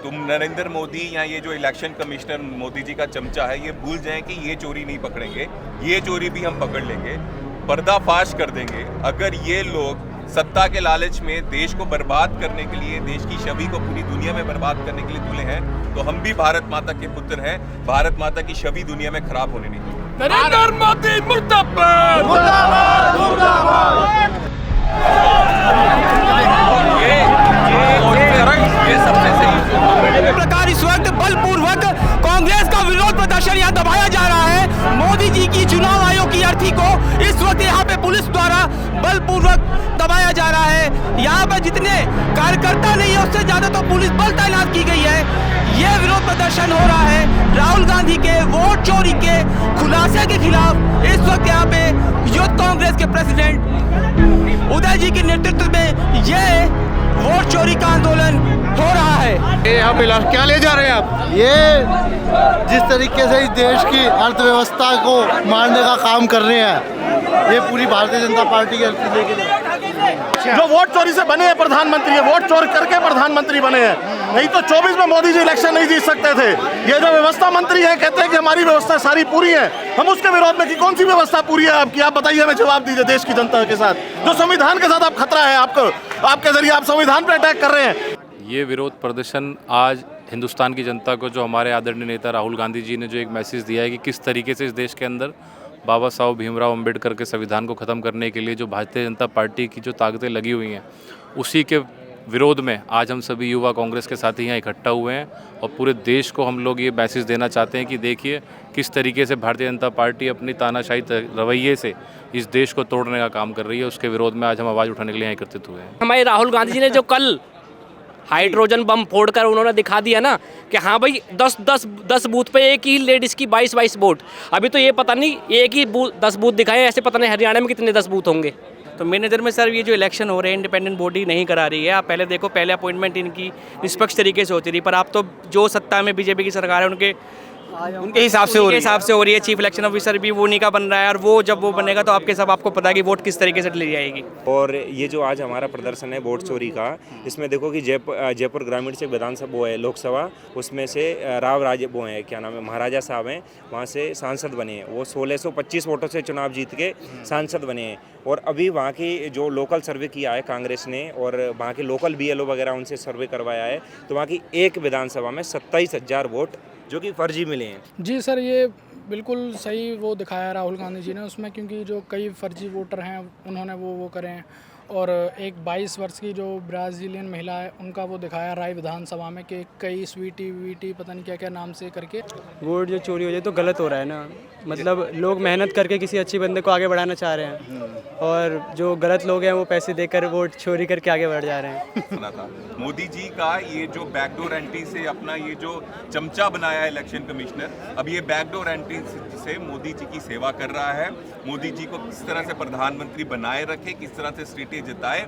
तुम नरेंद्र मोदी या ये जो इलेक्शन कमिश्नर मोदी जी का चमचा है, ये भूल जाएं कि ये चोरी नहीं पकड़ेंगे, ये चोरी भी हम पकड़ लेंगे, पर्दाफाश कर देंगे। अगर ये लोग सत्ता के लालच में देश को बर्बाद करने के लिए, देश की छवि को पूरी दुनिया में बर्बाद करने के लिए तुले हैं, तो हम भी भारत माता के पुत्र हैं। भारत माता की छवि दुनिया में खराब होने नहीं देंगे। नरेंद्र मोदी मुर्दाबाद, मुर्दाबाद, मुर्दाबाद। ये सबसे सही प्रकार इस वक्त बलपूर्वक कांग्रेस का विरोध प्रदर्शन यहाँ दबाया जा रहा है। मोदी जी की चुनाव आयोग की अर्थी को इस वक्त यहाँ पे पुलिस द्वारा बलपूर्वक दबाया जा रहा है। यहाँ पे जितने कार्यकर्ता नहीं है उससे ज्यादा तो पुलिस बल तैनात की गई है। ये विरोध प्रदर्शन हो रहा है राहुल गांधी के वोट चोरी के खुलासे के खिलाफ। इस वक्त यहाँ पे यूथ कांग्रेस के प्रेसिडेंट उदय जी के नेतृत्व में ये वोट चोरी का आंदोलन हो रहा है। ये आप क्या ले जा रहे हैं आप? ये जिस तरीके से इस देश की अर्थव्यवस्था को मारने का काम कर रहे हैं, ये पूरी भारतीय जनता पार्टी के लेके जो वोट चोरी से बने हैं प्रधानमंत्री, ये वोट चोर करके प्रधानमंत्री बने हैं। नहीं तो 24 में मोदी जी इलेक्शन नहीं जीत सकते थे। ये जो व्यवस्था मंत्री है कहते हैं कि हमारी व्यवस्था सारी पूरी है। हम उसके विरोध में कि कौन सी व्यवस्था पूरी है आपकी? आप बताइए, हमें जवाब दीजिए। देश की जनता के साथ जो संविधान के साथ आप खतरा है, आपको आपके जरिए आप संविधान पर अटैक कर रहे हैं। ये विरोध प्रदर्शन आज हिंदुस्तान की जनता को, जो हमारे आदरणीय नेता राहुल गांधी जी ने जो एक मैसेज दिया है कि किस तरीके से इस देश के अंदर बाबा साहब भीमराव अंबेडकर के संविधान को ख़त्म करने के लिए जो भारतीय जनता पार्टी की जो ताकतें लगी हुई हैं, उसी के विरोध में आज हम सभी युवा कांग्रेस के साथी यहाँ इकट्ठा हुए हैं। और पूरे देश को हम लोग ये मैसेज देना चाहते हैं कि देखिए किस तरीके से भारतीय जनता पार्टी अपनी तानाशाही रवैये से इस देश को तोड़ने का काम कर रही है। उसके विरोध में आज हम आवाज़ उठाने के लिए यहाँ एकत्रित हुए हैं। हमारे राहुल गांधी जी ने जो कल हाइड्रोजन बम फोड़कर उन्होंने दिखा दिया ना कि हाँ भाई 10 बूथ पे एक ही लेडीज़ की 22 वोट। अभी तो ये पता नहीं एक ही 10 बूथ दिखाए, ऐसे पता नहीं हरियाणा में कितने 10 बूथ होंगे। तो मेरे नज़र में सर ये जो इलेक्शन हो रहे हैं इंडिपेंडेंट बॉडी नहीं करा रही है। आप पहले देखो, पहले अपॉइंटमेंट इनकी निष्पक्ष तरीके से होती थी, पर आप तो जो सत्ता में बीजेपी की सरकार है उनके हिसाब से हो रही है। चीफ इलेक्शन ऑफिसर भी वो उन्हीं का बन रहा है, और वो जब वो बनेगा तो आपके सब आपको पता है कि वोट किस तरीके से ली जाएगी। और ये जो आज हमारा प्रदर्शन है वोट चोरी का, इसमें देखो कि जयपुर ग्रामीण से विधानसभा वो है लोकसभा, उसमें से राव राजे वो हैं, क्या नाम है, महाराजा साहब हैं, वहाँ से सांसद बने हैं। वो 1625 वोटों से चुनाव जीत के सांसद बने हैं। और अभी वहाँ की जो लोकल सर्वे किया है कांग्रेस ने, और वहाँ के लोकल BLO वगैरह उनसे सर्वे करवाया है, तो वहाँ की एक विधानसभा में 27,000 वोट जो कि फर्जी मिले हैं। जी सर, ये बिल्कुल सही वो दिखाया राहुल गांधी जी ने उसमें, क्योंकि जो कई फर्जी वोटर हैं उन्होंने वो करे हैं। और एक 22 वर्ष की जो ब्राज़ीलियन महिला है उनका वो दिखाया राय विधानसभा में कि कई स्वीटी पता नहीं क्या क्या नाम से करके वोट जो चोरी हो जाए तो गलत हो रहा है ना। मतलब लोग मेहनत करके किसी अच्छी बंदे को आगे बढ़ाना चाह रहे हैं, और जो गलत लोग हैं वो पैसे देकर वोट चोरी करके आगे बढ़ जा रहे हैं। सुना था मोदी जी का ये जो बैकडोर एंट्री से अपना ये जो चमचा बनाया है इलेक्शन कमिश्नर, अब ये बैकडोर एंट्री से मोदी जी की सेवा कर रहा है। मोदी जी को किस तरह से प्रधानमंत्री बनाए रखे, किस तरह से स्टेट जिताए,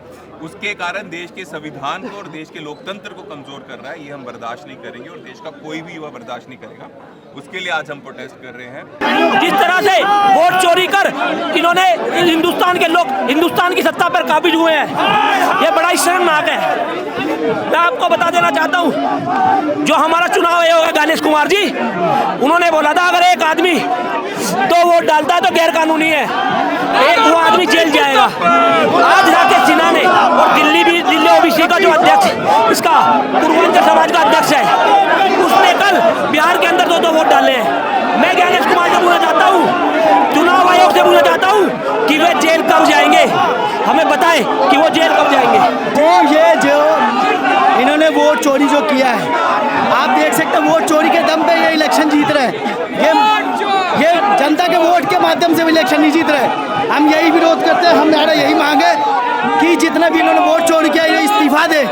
उसके कारण देश के संविधान को और देश के लोकतंत्र को कमजोर कर रहा है। ये हम बर्दाश्त नहीं करेंगे और देश का कोई भी युवा बर्दाश्त नहीं करेगा। उसके लिए आज हम प्रोटेस्ट कर रहे हैं। जिस तरह से वोट चोरी कर इन्होंने हिंदुस्तान के लोग हिंदुस्तान की सत्ता पर काबिज हुए हैं, ये बड़ा ही शर्मनाक है। मैं आपको बता देना चाहता हूँ, जो हमारा चुनाव आयोग है गणेश कुमार जी, उन्होंने बोला था अगर एक आदमी 2 वोट डालता है तो गैर कानूनी है, वो आदमी जेल जाएगा। आज राकेश सिन्हा ने, और दिल्ली OBC का जो अध्यक्ष, इसका पूर्वांचल समाज का अध्यक्ष है, उसने कल बिहार के अंदर 2 वोट डाले हैं। मैं गणेश कुमार से पूछना चाहता हूँ, चुनाव आयोग से पूछना चाहता हूँ कि वे जेल कब जाएंगे, हमें बताएं कि वो जेल कब जाएंगे। तो ये जो इन्होंने वोट चोरी जो किया है, आप देख सकते हैं वोट चोरी के दम पे ये इलेक्शन जीत रहे हैं। ये जनता के वोट के माध्यम से इलेक्शन नहीं जीत रहे। हम यही विरोध करते हैं, हमारा यही मांग है कि जितना भी इन्होंने वोट चोरी किया ये इस्तीफा दे,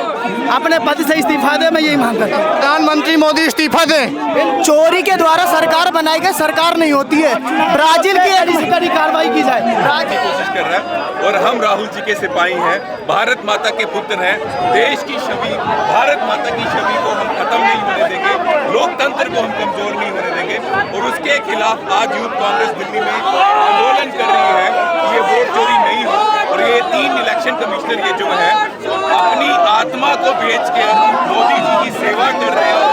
अपने पद से इस्तीफा दे। मैं यही मांग करता हूँ प्रधानमंत्री मोदी इस्तीफा दें। चोरी के द्वारा सरकार बनाई गई सरकार नहीं होती है। ब्राजील की कड़ी कार्रवाई की जाए। कोशिश कर रहा है और हम राहुल जी के सिपाही हैं, भारत माता के पुत्र हैं। देश की छवि, भारत माता की छवि को हम खत्म नहीं होने देंगे, लोकतंत्र को हम कमजोर नहीं होने देंगे। और उसके खिलाफ आज यूथ कांग्रेस दिल्ली में आंदोलन कर रही है कि ये वोट चोरी नहीं हो। और ये 3 इलेक्शन कमिश्नर ये जो है अपनी आत्मा को बेच के मोदी जी की सेवा कर रहे हैं।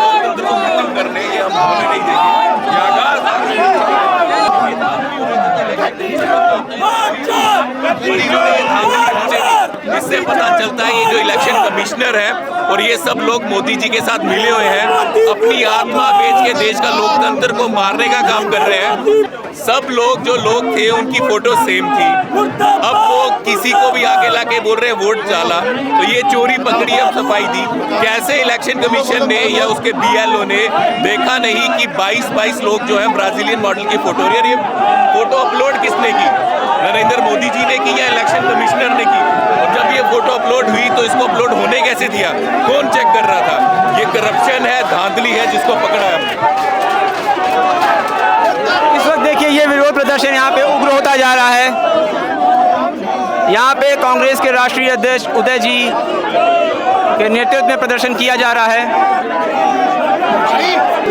चलता है ये जो इलेक्शन कमिश्नर है और ये सब लोग मोदी जी के साथ मिले हुए हैं, अपनी आत्मा बेच के देश का लोकतंत्र को मारने का काम कर रहे हैं। सब लोग जो लोग थे उनकी फोटो सेम थी, अब वो किसी को भी आगे लाके बोल रहे हैं वोट डाला, तो ये चोरी पकड़ी, अब सफाई दी। कैसे इलेक्शन कमीशन ने या उसके BLO ने देखा नहीं कि 22 लोग जो है ब्राजीलियन मॉडल की फोटो, और ये फोटो अपलोड किसने की? नरेंद्र मोदी जी ने की या इलेक्शन कमिश्नर ने की? और जब ये फोटो अपलोड हुई तो इसको अपलोड होने कैसे दिया? कौन चेक कर रहा था? ये करप्शन है, धांधली है, जिसको पकड़ा है हमने। इस वक्त देखिए ये विरोध प्रदर्शन यहाँ पे उग्र होता जा रहा है। यहाँ पे कांग्रेस के राष्ट्रीय अध्यक्ष उदय जी के नेतृत्व में प्रदर्शन किया जा रहा है।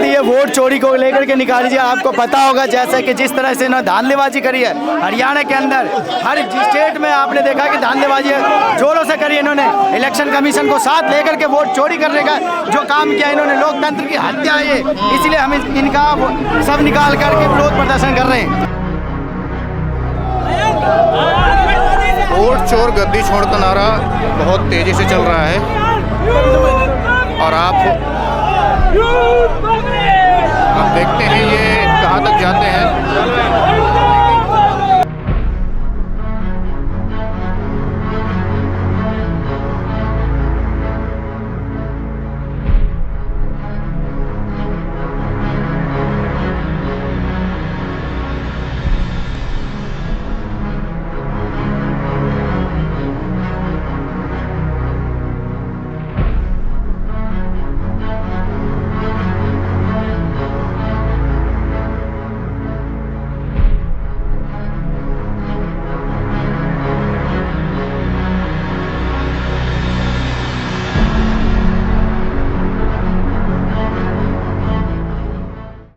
ये वोट चोरी को लेकर के निकाल लीजिए। आपको पता होगा जैसे कि जिस तरह से इन्होंने धांधलीबाजी करी है हरियाणा के अंदर, हर स्टेट में आपने देखा कि धांधलीबाजी जोरों से करी इन्होंने। इलेक्शन कमीशन को साथ लेकर के वोट चोरी करने का जो काम किया इन्होंने, लोकतंत्र की हत्या है ये। इसलिए हम इनका सब निकाल करके विरोध प्रदर्शन कर रहे हैं। वोट चोर गद्दी छोड़ का नारा बहुत तेजी से चल रहा है और आप देखते हैं ये कहाँ तक जाते हैं।